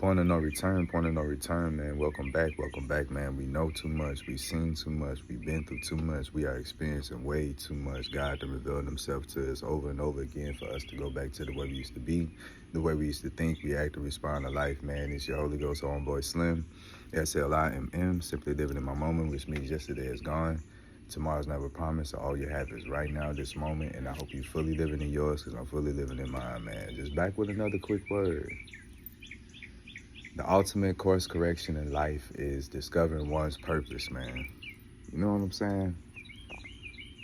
Point of no return, man. Welcome back, man. We know too much, we've seen too much, we've been through too much, we are experiencing way too much. God to reveal himself to us over and over again for us to go back to the way we used to be, the way we used to think, react, and respond to life, man. It's your Holy Ghost homeboy Slim, SLIMM, simply living in my moment, which means yesterday is gone. Tomorrow's never promised, so all you have is right now, this moment, and I hope you fully living in yours because I'm fully living in mine, man. Just back with another quick word. The ultimate course correction in life is discovering one's purpose, man. You know what I'm saying?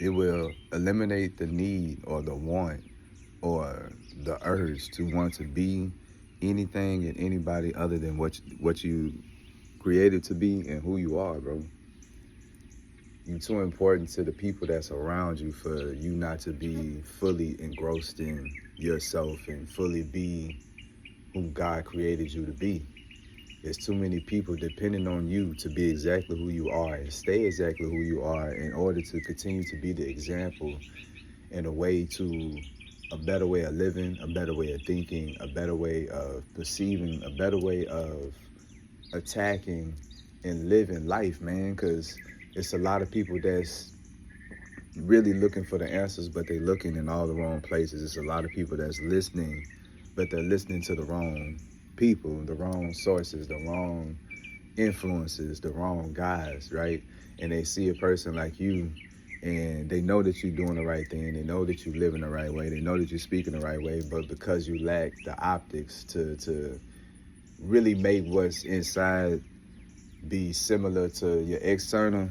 It will eliminate the need or the want or the urge to want to be anything and anybody other than what you created to be and who you are, bro. You're too important to the people that's around you for you not to be fully engrossed in yourself and fully be who God created you to be. There's too many people depending on you to be exactly who you are and stay exactly who you are in order to continue to be the example and a way to a better way of living, a better way of thinking, a better way of perceiving, a better way of attacking and living life, man, because it's a lot of people that's really looking for the answers, but they're looking in all the wrong places. It's a lot of people that's listening, but they're listening to the wrong people, the wrong sources, the wrong influences, the wrong guys, right? And they see a person like you and they know that you're doing the right thing. They know that you're living the right way. They know that you're speaking the right way, but because you lack the optics to really make what's inside be similar to your external,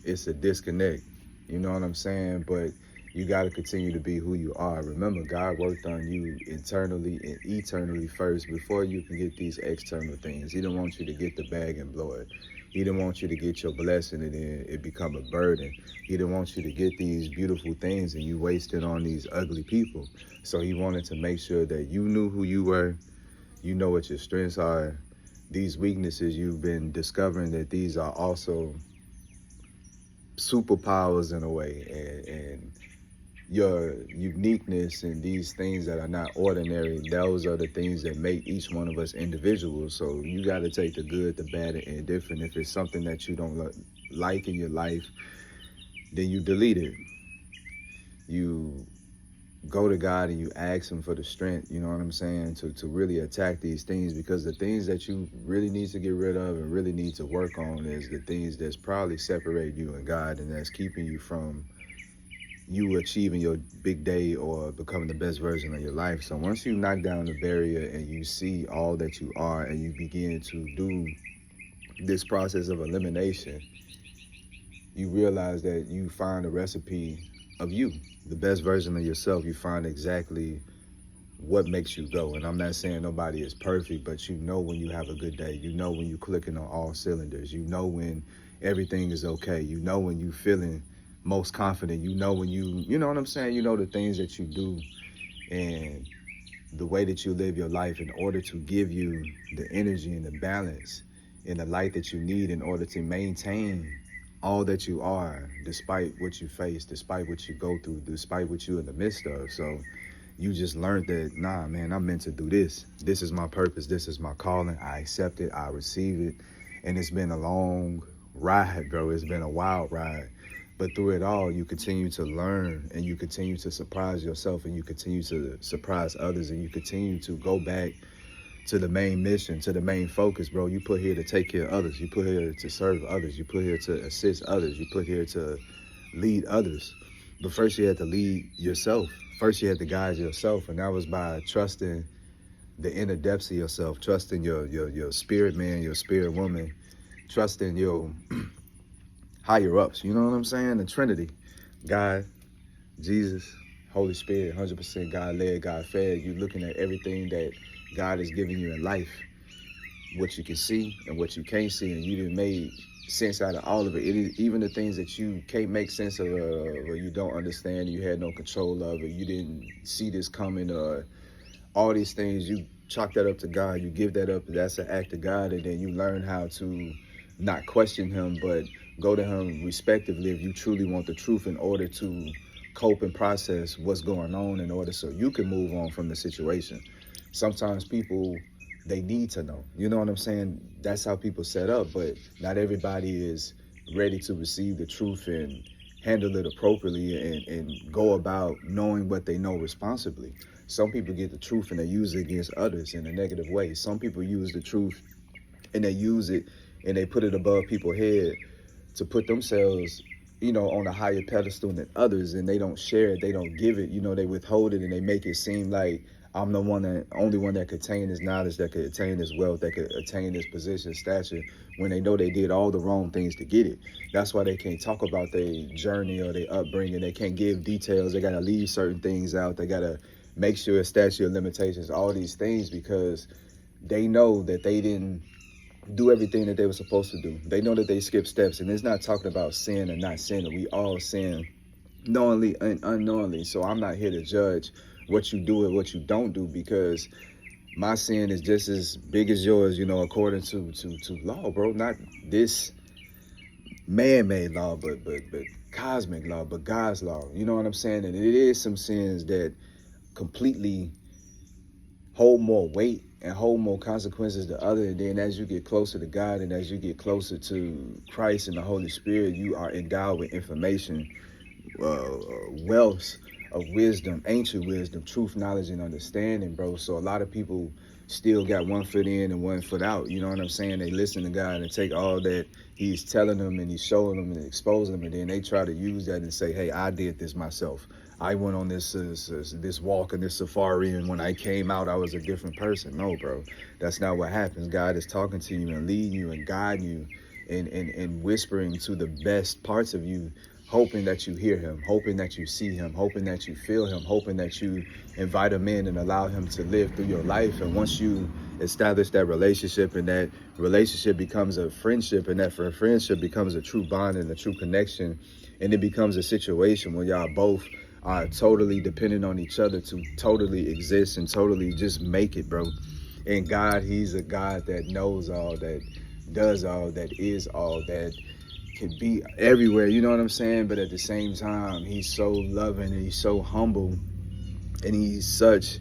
it's a disconnect. You know what I'm saying? But you got to continue to be who you are. Remember, God worked on you internally and eternally first before you can get these external things. He didn't want you to get the bag and blow it. He didn't want you to get your blessing and then it become a burden. He didn't want you to get these beautiful things and you waste it on these ugly people. So he wanted to make sure that you knew who you were. You know what your strengths are. These weaknesses, you've been discovering that these are also superpowers in a way, and your uniqueness and these things that are not ordinary, those are the things that make each one of us individuals. So you got to take the good, the bad, and indifferent. If it's something that you don't like in your life, then you delete it. You go to God and you ask him for the strength, you know what I'm saying, to really attack these things, because the things that you really need to get rid of and really need to work on is the things that's probably separate you and God, and that's keeping you from you achieving your big day or becoming the best version of your life. So once you knock down the barrier and you see all that you are and you begin to do this process of elimination, you realize that you find a recipe of you, the best version of yourself. You find exactly what makes you go. And I'm not saying nobody is perfect, but you know when you have a good day. You know when you're clicking on all cylinders. You know when everything is okay. You know when you're feeling most confident. You know when you know what I'm saying? You know the things that you do and the way that you live your life in order to give you the energy and the balance and the light that you need in order to maintain all that you are, despite what you face, despite what you go through, despite what you're in the midst of. So you just learned that, nah, man, I'm meant to do this. This is my purpose. This is my calling. I accept it. I receive it. And it's been a long ride, bro. It's been a wild ride. But through it all, you continue to learn and you continue to surprise yourself and you continue to surprise others and you continue to go back to the main mission, to the main focus, bro. You put here to take care of others. You put here to serve others. You put here to assist others. You put here to lead others. But first you had to lead yourself. First you had to guide yourself. And that was by trusting the inner depths of yourself, trusting your spirit man, your spirit woman, trusting your higher ups. You know what I'm saying? The Trinity, God, Jesus, Holy Spirit, 100% God led, God fed. You looking at everything that God is giving you in life, what you can see and what you can't see, and you didn't make sense out of all of it. Even the things that you can't make sense of or you don't understand, you had no control of, or you didn't see this coming, or all these things, you chalk that up to God. You give that up. That's an act of God, and then you learn how to not question him, but go to him respectively if you truly want the truth in order to cope and process what's going on in order so you can move on from the situation. Sometimes people they need to know. You know what I'm saying? That's how people set up, but not everybody is ready to receive the truth and handle it appropriately and go about knowing what they know responsibly. Some people get the truth and they use it against others in a negative way. Some people use the truth and they use it and they put it above people's head to put themselves, on a higher pedestal than others, and they don't share it, they don't give it, they withhold it, and they make it seem like I'm the only one that could attain this knowledge, that could attain this wealth, that could attain this position, stature, when they know they did all the wrong things to get it. That's why they can't talk about their journey or their upbringing. They can't give details. They got to leave certain things out. They got to make sure statute of limitations, all these things, because they know that they didn't do everything that they were supposed to do. They know that they skipped steps, and it's not talking about sin or not sinning. We all sin knowingly and unknowingly. So I'm not here to judge what you do and what you don't do, because my sin is just as big as yours, according to law, bro. Not this man-made law, but cosmic law, but God's law. You know what I'm saying? And it is some sins that completely hold more weight and hold more consequences to other. And then as you get closer to God and as you get closer to Christ and the Holy Spirit, you are endowed with information, wealth of wisdom, ancient wisdom, truth, knowledge, and understanding, bro. So a lot of people still got one foot in and one foot out. You know what I'm saying? They listen to God and take all that he's telling them and he's showing them and exposing them, and then they try to use that and say, hey, I did this myself. I went on this walk and this safari, and when I came out, I was a different person. No, bro, that's not what happens. God is talking to you and leading you and guiding you and whispering to the best parts of you, hoping that you hear him, hoping that you see him, hoping that you feel him, hoping that you invite him in and allow him to live through your life. And once you establish that relationship, and that relationship becomes a friendship, and that friendship becomes a true bond and a true connection, and it becomes a situation where y'all both are totally dependent on each other to totally exist and totally just make it, bro. And God, he's a God that knows all, that does all, that is all, that can be everywhere, you know what I'm saying? But at the same time, he's so loving and he's so humble and he's such,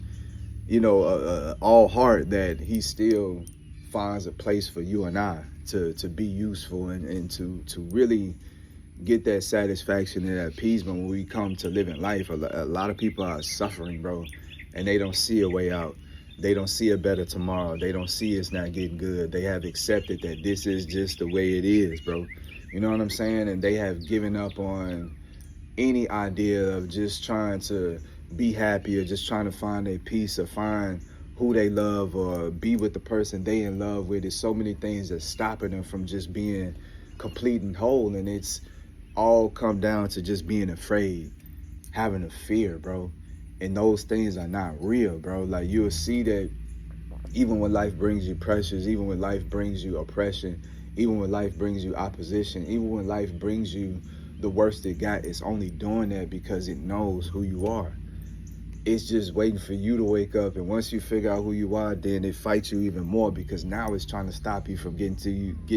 all heart, that he still finds a place for you and I to be useful and to really get that satisfaction and that appeasement when we come to living life. A lot of people are suffering, bro, and they don't see a way out. They don't see a better tomorrow. They don't see it's not getting good. They have accepted that this is just the way it is, bro. You know what I'm saying? And they have given up on any idea of just trying to be happy or just trying to find a peace or find who they love or be with the person they in love with. There's so many things that's stopping them from just being complete and whole, and it's all come down to just being afraid, having a fear, bro. And those things are not real, bro. Like, you'll see that even when life brings you pressures, even when life brings you oppression, even when life brings you opposition, even when life brings you the worst it got, it's only doing that because it knows who you are. It's just waiting for you to wake up. And once you figure out who you are, then it fights you even more, because now it's trying to stop you from getting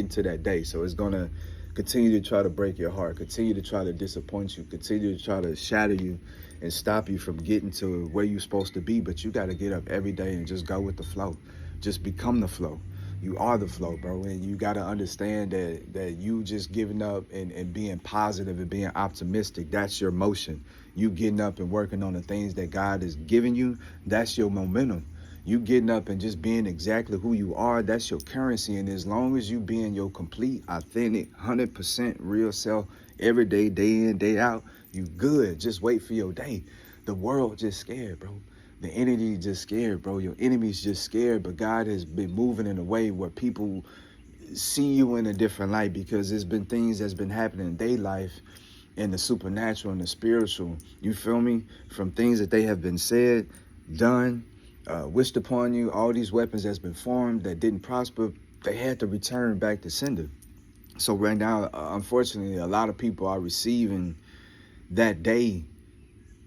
to that day. So it's going to continue to try to break your heart, continue to try to disappoint you, continue to try to shatter you and stop you from getting to where you're supposed to be. But you got to get up every day and just go with the flow. Just become the flow. You are the flow, bro. And you got to understand that you just giving up and being positive and being optimistic, that's your motion. You getting up and working on the things that God is giving you, that's your momentum. You getting up and just being exactly who you are, that's your currency. And as long as you being your complete, authentic, 100% real self every day, day in, day out, you good. Just wait for your day. The world just scared, bro. The enemy just scared, bro. Your enemy's just scared, but God has been moving in a way where people see you in a different light, because there's been things that's been happening in their life, in the supernatural and the spiritual, you feel me? From things that they have been said, done, wished upon you, all these weapons that's been formed that didn't prosper, they had to return back to sender. So right now, unfortunately, a lot of people are receiving that day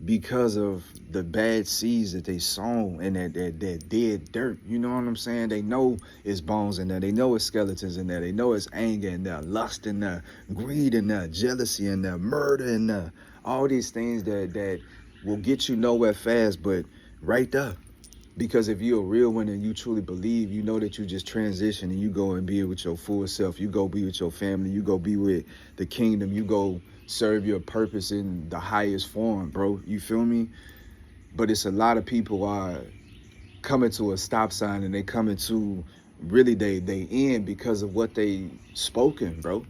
because of the bad seeds that they sown and that dead dirt. You know what I'm saying? They know it's bones in there. They know it's skeletons in there. They know it's anger in there, lust in there, greed in there, jealousy in there, murder in there. All these things that will get you nowhere fast, but right there. Because if you're a real one and you truly believe, you know that you just transition and you go and be with your full self. You go be with your family. You go be with the kingdom. You go serve your purpose in the highest form, bro. You feel me? But it's a lot of people are coming to a stop sign and they coming to really they end because of what they spoken, bro.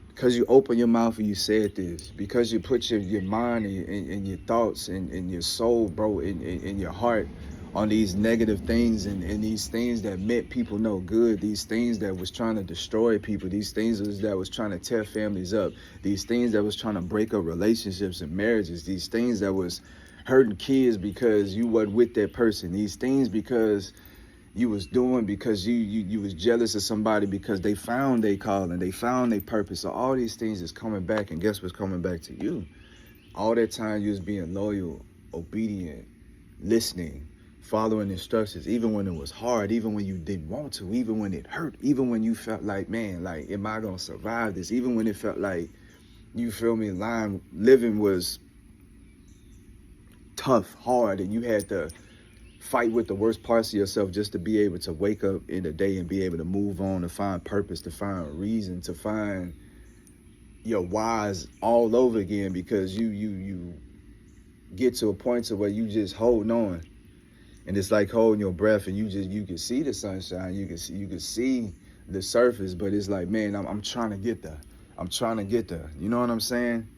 Because you open your mouth and you said this, because you put your mind and your thoughts and your soul, bro, in your heart on these negative things and these things that meant people no good, these things that was trying to destroy people, these things that was trying to tear families up, these things that was trying to break up relationships and marriages, these things that was hurting kids because you wasn't with that person, these things because you was doing because you was jealous of somebody because they found their calling, they found their purpose. So all these things is coming back, and guess what's coming back to you? All that time you was being loyal, obedient, listening, following instructions, even when it was hard, even when you didn't want to, even when it hurt, even when you felt like, man, like, am I gonna survive this? Even when it felt like, you feel me, living was tough, hard, and you had to fight with the worst parts of yourself just to be able to wake up in the day and be able to move on, to find purpose, to find reason, to find your whys all over again, because you get to a point to where you just holding on, and it's like holding your breath, and you can see the sunshine, you can see the surface, but it's like, man, I'm trying to get there. I'm trying to get there. You know what I'm saying?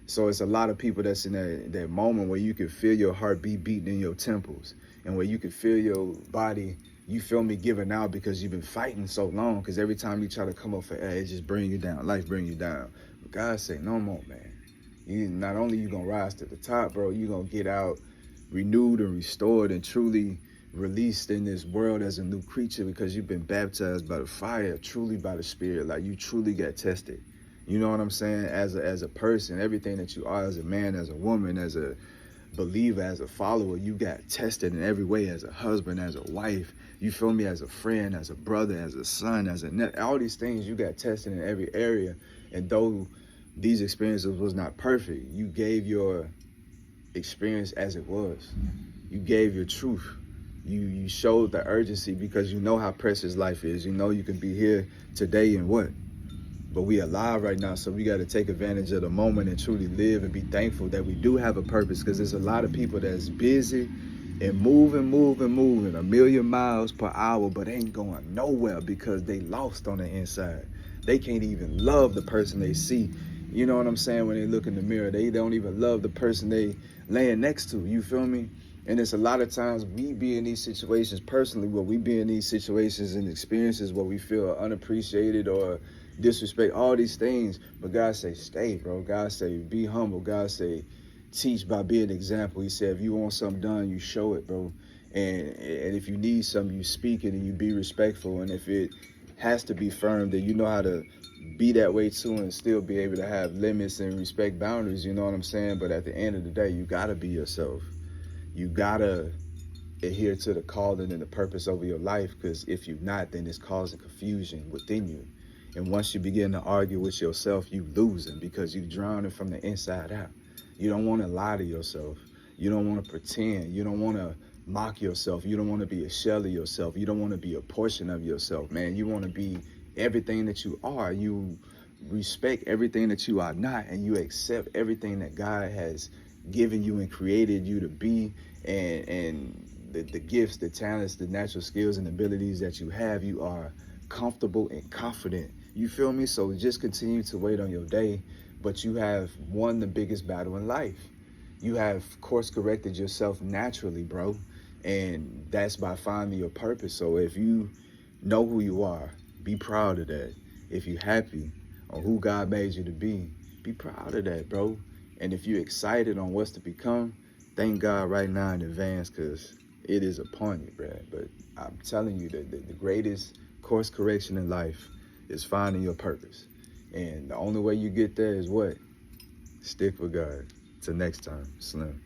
So it's a lot of people that's in that moment where you can feel your heartbeat beating in your temples, and where you can feel your body, you feel me, giving out because you've been fighting so long, because every time you try to come up for air, it just bring you down. Life bring you down. But God say, no more, man. You not only you gonna rise to the top, bro, you gonna get out renewed and restored and truly released in this world as a new creature, because you've been baptized by the fire, truly by the Spirit. Like, you truly got tested. You know what I'm saying? As a person, everything that you are, as a man, as a woman, as a believer, as a follower, you got tested in every way, as a husband, as a wife, you feel me, as a friend, as a brother, as a son, as all these things you got tested in every area. And though these experiences was not perfect, you gave your experience as it was. You gave your truth. You showed the urgency, because you know how precious life is. You know you can be here today and what? But we alive right now, so we got to take advantage of the moment and truly live and be thankful that we do have a purpose, because there's a lot of people that's busy and moving a million miles per hour, but ain't going nowhere because they lost on the inside. They can't even love the person they see. You know what I'm saying? When they look in the mirror, they don't even love the person they laying next to. You feel me? And it's a lot of times we be in these situations personally, where we be in these situations and experiences where we feel unappreciated or disrespect, all these things. But God say, stay, bro. God say, be humble. God say, teach by being an example. He said, if you want something done, you show it, bro. And if you need something, you speak it and you be respectful. And if it has to be firm, then you know how to be that way too, and still be able to have limits and respect boundaries. You know what I'm saying? But at the end of the day, you gotta be yourself. You gotta adhere to the calling and the purpose over your life, because if you're not, then it's causing confusion within you. And once you begin to argue with yourself, you losing, because you drowning from the inside out. You don't want to lie to yourself. You don't want to pretend. You don't want to mock yourself. You don't want to be a shell of yourself. You don't want to be a portion of yourself, man. You want to be everything that you are. You respect everything that you are not, and you accept everything that God has given you and created you to be, and the gifts, the talents, the natural skills and abilities that you have. You are comfortable and confident. You feel me? So just continue to wait on your day, but you have won the biggest battle in life. You have course corrected yourself naturally, bro. And that's by finding your purpose. So if you know who you are, be proud of that. If you're happy on who God made you to be proud of that, bro. And if you're excited on what's to become, thank God right now in advance, because it is upon you, bro. But I'm telling you that the greatest course correction in life is finding your purpose. And the only way you get there is what? Stick with God. Till next time, Slim.